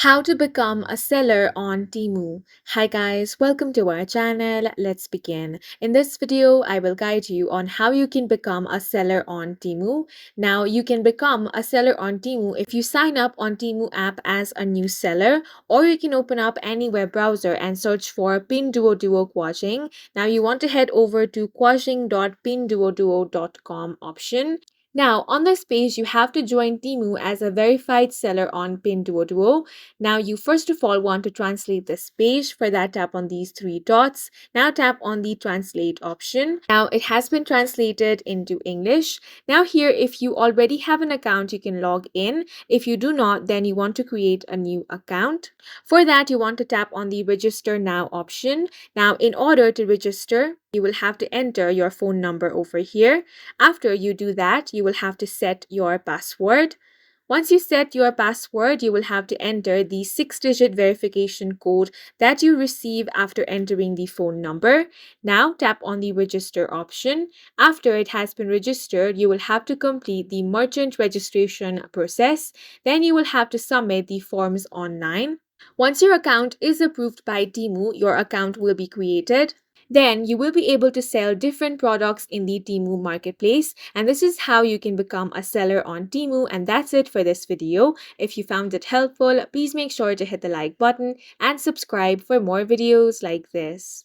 How to become a seller on Temu. Hi guys, welcome to our channel. Let's begin. In this video, I will guide you on how you can become a seller on Temu. Now, you can become a seller on Temu if you sign up on Temu app as a new seller, or you can open up any web browser and search for Pinduoduo Quashing. Now, you want to head over to quashing.pinduoduo.com option. Now, on this page, you have to join Temu as a verified seller on Pinduoduo. Now, you first of all want to translate this page. For that, tap on these three dots. Now, tap on the translate option. Now, it has been translated into English. Now, here, if you already have an account, you can log in. If you do not, then you want to create a new account. For that, you want to tap on the register now option. Now, in order to register, you will have to enter your phone number over here. After you do that, you will have to set your password. Once you set your password, you will have to enter the 6-digit verification code that you receive after entering the phone number. Now, tap on the register option. After it has been registered, you will have to complete the merchant registration process. Then you will have to submit the forms online. Once your account is approved by Temu, your account will be created. Then you will be able to sell different products in the Temu marketplace. And this is how you can become a seller on Temu. And that's it for this video. If you found it helpful, please make sure to hit the like button and subscribe for more videos like this.